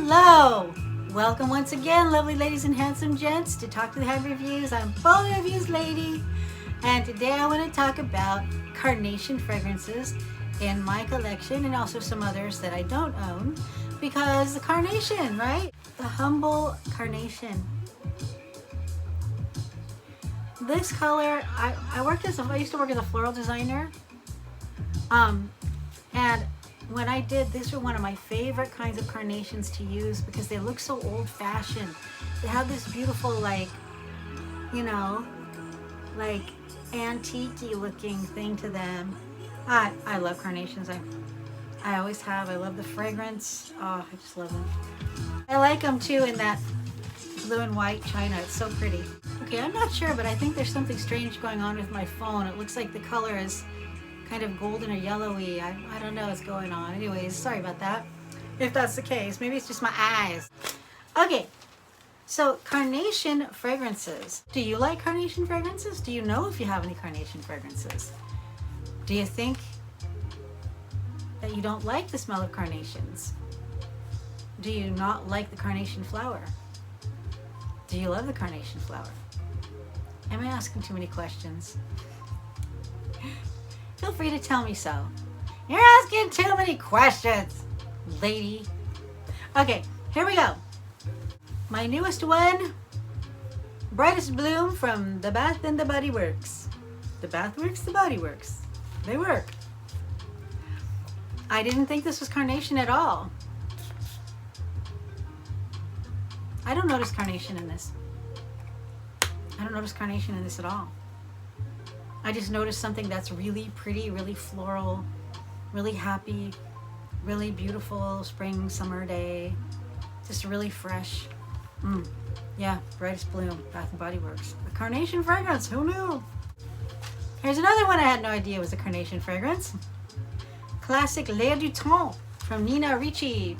Hello! Welcome once again, lovely ladies and handsome gents, to Talk to the Head Reviews. I'm Body Reviews Lady, and today I want to talk about Carnation fragrances in my collection and also some others that I don't own, because the Carnation, right? The humble Carnation. This color, I used to work as a floral designer, and when I did, these were one of my favorite kinds of carnations to use because they look so old-fashioned. They have this beautiful, like, you know, like antique-y looking thing to them. I love carnations. I always have. I love the fragrance. Oh, I just love them. I like them too in that blue and white china. It's so pretty. Okay, I'm not sure, but I think there's something strange going on with my phone. It looks like the color is kind of golden or yellowy. I don't know what's going on. Anyways, sorry about that. If that's the case, maybe it's just my eyes. Okay, so Carnation fragrances. Do you like Carnation fragrances? Do you know if you have any Carnation fragrances? Do you think that you don't like the smell of carnations? Do you not like the carnation flower? Do you love the carnation flower? Am I asking too many questions? Feel free to tell me so. You're asking too many questions, lady. Okay, here we go. My newest one, Brightest Bloom from the Bath and the Body Works. The Bath Works, the Body Works. They work. I didn't think this was carnation at all. I don't notice carnation in this. I don't notice carnation in this at all. I just noticed something that's really pretty, really floral, really happy, really beautiful spring, summer day. Just really fresh. Yeah, Brightest Bloom, Bath and Body Works. A carnation fragrance, who knew? Here's another one I had no idea was a carnation fragrance. Classic L'air du Temps from Nina Ricci.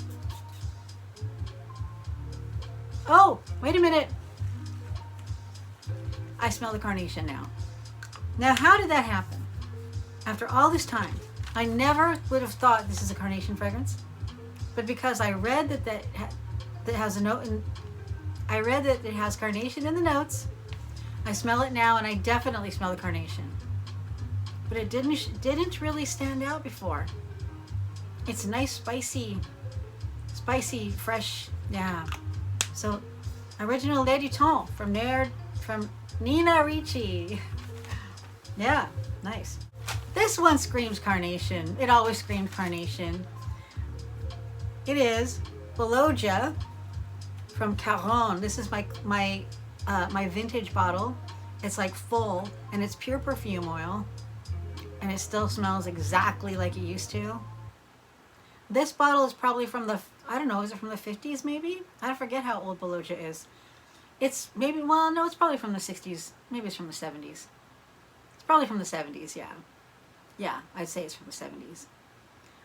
Oh, wait a minute. I smell the carnation now. Now, how did that happen? After all this time, I never would have thought this is a carnation fragrance, but because I read that has a note, and I read that it has carnation in the notes, I smell it now, and I definitely smell the carnation. But it didn't really stand out before. It's nice, spicy, fresh. Yeah. So, original L'air du Temps from Nina Ricci. Yeah, nice. This one screams carnation. It always screams carnation. It is Bellodgia from Caron. This is my vintage bottle. It's like full, and it's pure perfume oil, and it still smells exactly like it used to. This bottle is probably from the, I don't know, is it from the 50s maybe? I forget how old Bellodgia is. It's maybe, well, no, it's probably from the 60s. Maybe it's from the 70s. Probably from the 70s, yeah. Yeah, I'd say it's from the 70s.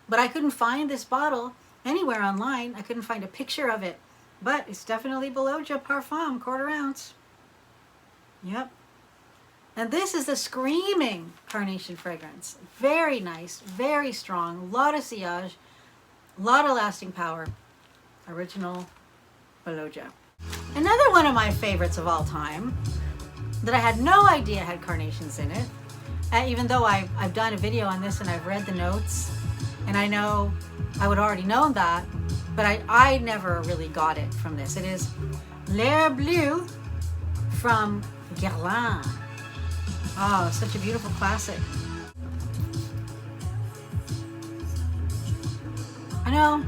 But I couldn't find this bottle anywhere online. I couldn't find a picture of it. But it's definitely Bellodgia Parfum, 1/4 ounce. Yep. And this is the screaming carnation fragrance. Very nice, very strong, lot of sillage, lot of lasting power. Original Bellodgia. Another one of my favorites of all time that I had no idea had carnations in it, even though I've done a video on this and I've read the notes, and I know I would already known that, but I never really got it from this. It is HeureBleue from Guerlain. Oh, such a beautiful classic. I know,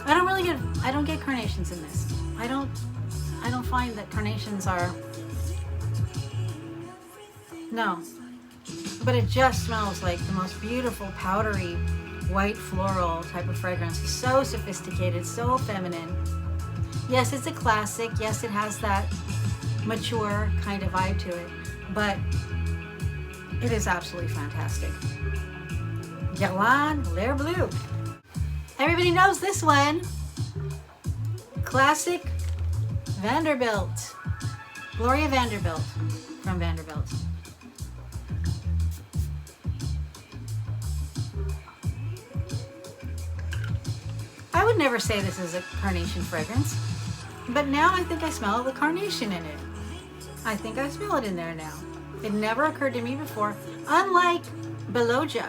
I don't get carnations in this. I don't find that carnations are, no, but it just smells like the most beautiful powdery white floral type of fragrance. So sophisticated, so feminine. Yes, it's a classic. Yes, it has that mature kind of vibe to it, but it is absolutely fantastic. Guerlain, HeureBleue. Everybody knows this one. Classic Vanderbilt. Gloria Vanderbilt from Vanderbilt. would never say this is a carnation fragrance, but now I think I smell the carnation in it. I think I smell it in there now. It never occurred to me before. Unlike Bellodgia,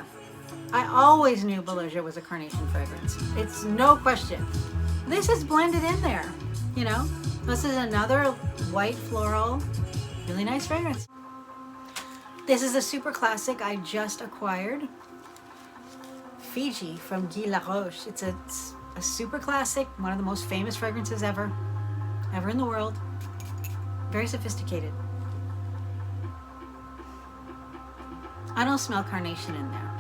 I always knew Bellodgia was a carnation fragrance. It's no question. This is blended in there, you know. This is another white floral, really nice fragrance. This is a super classic I just acquired. Fidji from Guy Laroche. It's a super classic, one of the most famous fragrances ever in the world. Very sophisticated. I don't smell carnation in there.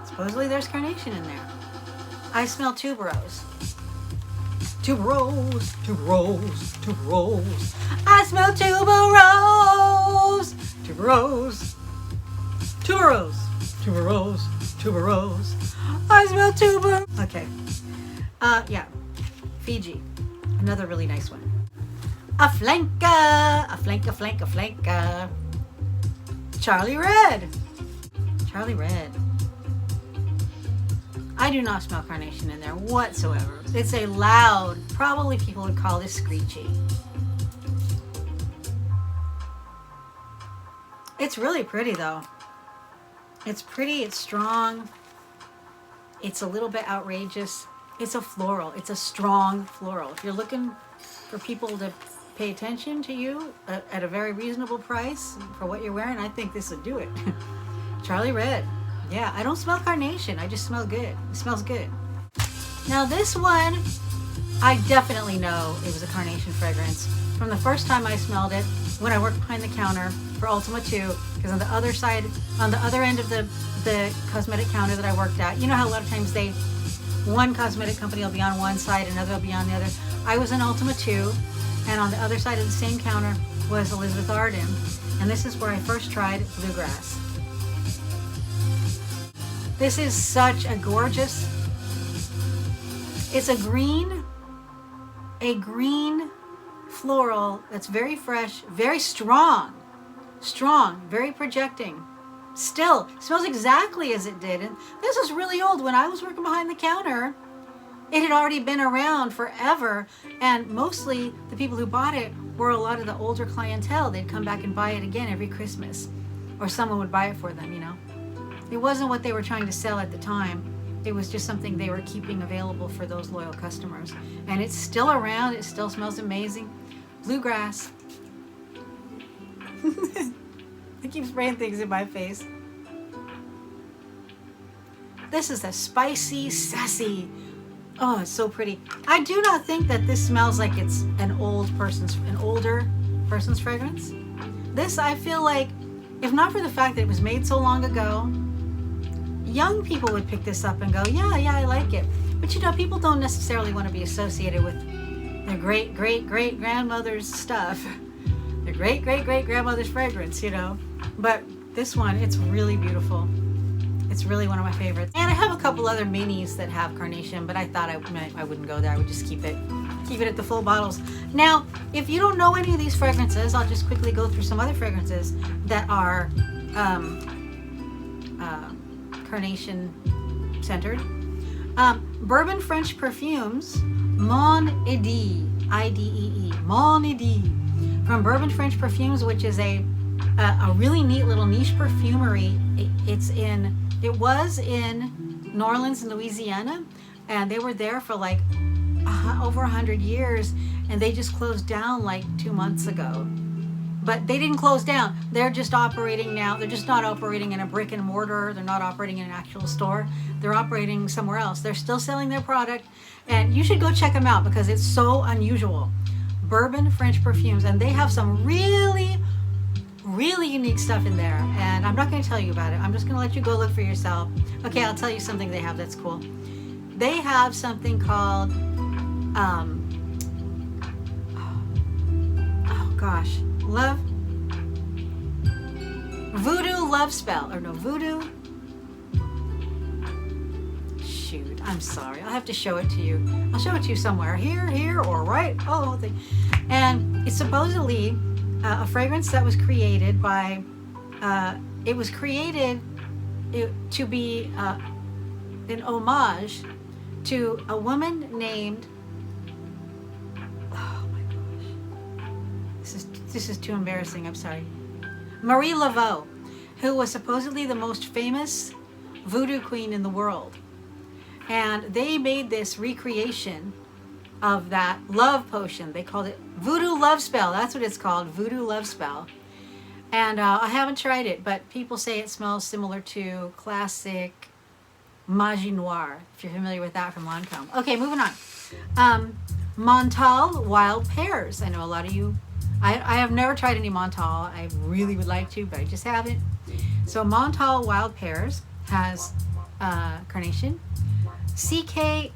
Supposedly there's carnation in there. I smell tuberose. Tuberose, tuberose, tuberose. I smell tuberose. Tuberose. Tuberose. Tuberose. Tuberose. I smell tuber. Okay. Yeah. Fidji. Another really nice one. A flanka. A flanka, flanka, flanka. Charlie Red. Charlie Red. I do not smell carnation in there whatsoever. It's a loud, probably people would call this screechy. It's really pretty though. It's pretty, it's strong. It's a little bit outrageous. It's a floral. It's a strong floral. If you're looking for people to pay attention to you at a very reasonable price for what you're wearing, I think this would do it. Charlie Red. Yeah, I don't smell carnation. I just smell good. It smells good. Now this one, I definitely know it was a carnation fragrance. From the first time I smelled it, when I worked behind the counter for Ultima 2, because on the other side, on the other end of the cosmetic counter that I worked at, you know how a lot of times one cosmetic company will be on one side, another will be on the other. I was in Ultima 2, and on the other side of the same counter was Elizabeth Arden, and this is where I first tried Bluegrass. This is such a gorgeous, it's a green floral that's very fresh, very strong, very projecting. Still, smells exactly as it did. And this is really old. When I was working behind the counter, it had already been around forever. And mostly the people who bought it were a lot of the older clientele. They'd come back and buy it again every Christmas. Or someone would buy it for them, you know. It wasn't what they were trying to sell at the time. It was just something they were keeping available for those loyal customers. And it's still around. It still smells amazing. Bluegrass. I keep spraying things in my face. This is a spicy, sassy. Oh, it's so pretty. I do not think that this smells like it's an older person's fragrance. This, I feel like, if not for the fact that it was made so long ago, young people would pick this up and go, yeah, I like it. But you know, people don't necessarily want to be associated with their great-great-great-grandmother's stuff. Their great-great-great-grandmother's fragrance, you know. But this one, it's really beautiful. It's really one of my favorites. And I have a couple other minis that have carnation, but I thought I wouldn't go there. I would just keep it at the full bottles. Now, if you don't know any of these fragrances, I'll just quickly go through some other fragrances that are carnation centered. Bourbon French perfumes, Mon Idée, I-D-E-E, Mon Idée, from Bourbon French Perfumes, which is a really neat little niche perfumery. It was in New Orleans, Louisiana, and they were there for like over 100 years, and they just closed down like 2 months ago. But they didn't close down. They're just operating now. They're just not operating in a brick and mortar. They're not operating in an actual store. They're operating somewhere else. They're still selling their product, and you should go check them out because it's so unusual. Bourbon French Perfumes, and they have some really unique stuff in there, and I'm not going to tell you about it. I'm just going to let you go look for yourself. Okay, I'll tell you something they have that's cool. They have something called Voodoo Love Spell, or no, Voodoo. Shoot, I'm sorry. I'll have to show it to you. I'll show it to you somewhere, here, or right. Oh, the whole thing. And it's supposedly a fragrance that was created by. It was created to be an homage to a woman named, oh my gosh, this is too embarrassing, I'm sorry, Marie Laveau, who was supposedly the most famous Voodoo Queen in the world. And they made this recreation of that love potion. They called it Voodoo Love Spell. That's what it's called, Voodoo Love Spell. And I haven't tried it, but people say it smells similar to classic Magie Noir, if you're familiar with that from Lancome. Okay, moving on. Montale Wild Pears. I know a lot of you, I have never tried any Montale. I really would like to, but I just haven't. So Montale Wild Pears has Carnation, CK,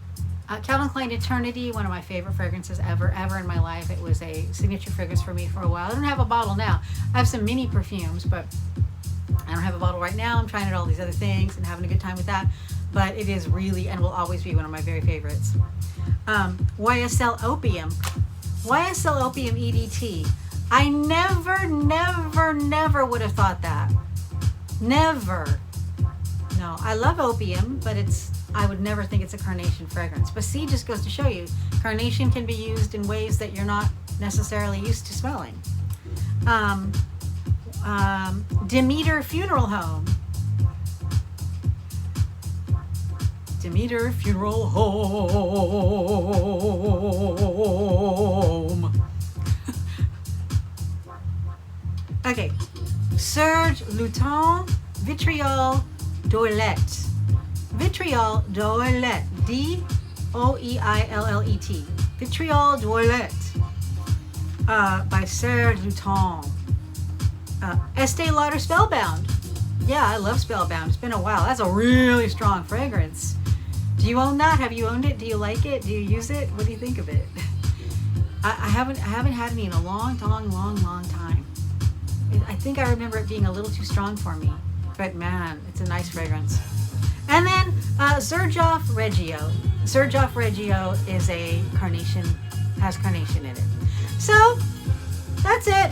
Calvin Klein Eternity, one of my favorite fragrances ever in my life. It was a signature fragrance for me for a while. I don't have a bottle now. I have some mini perfumes, but I don't have a bottle right now. I'm trying out all these other things and having a good time with that. But it is really and will always be one of my very favorites. YSL Opium. YSL Opium EDT. I never would have thought that. Never. No, I love opium, but I would never think it's a carnation fragrance. But see, just goes to show you, carnation can be used in ways that you're not necessarily used to smelling. Demeter Funeral Home. Demeter Funeral Home. Okay. Serge Lutens Vitriol Doillet. Vitriol Doillet. D-O-E-I-L-L-E-T. Vitriol Doillet. By Serge Lutens. Estee Lauder Spellbound. Yeah, I love Spellbound. It's been a while. That's a really strong fragrance. Do you own that? Have you owned it? Do you like it? Do you use it? What do you think of it? I haven't had any in a long time. I think I remember it being a little too strong for me. But man, it's a nice fragrance. And then Xerjoff Regio. Xerjoff Regio is a carnation, has carnation in it. So that's it.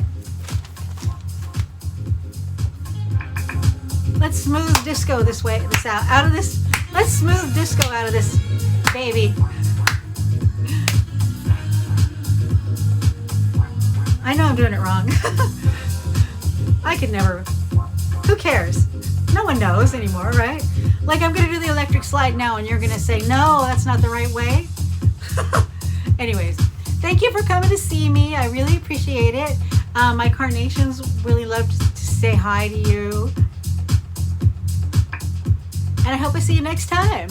Let's smooth disco this out of this. Let's smooth disco out of this baby. I know I'm doing it wrong. I could never. Who cares? No one knows anymore, right? Like, I'm going to do the electric slide now and you're going to say, no, that's not the right way. Anyways, thank you for coming to see me. I really appreciate it. My carnations really love to say hi to you. And I hope I see you next time.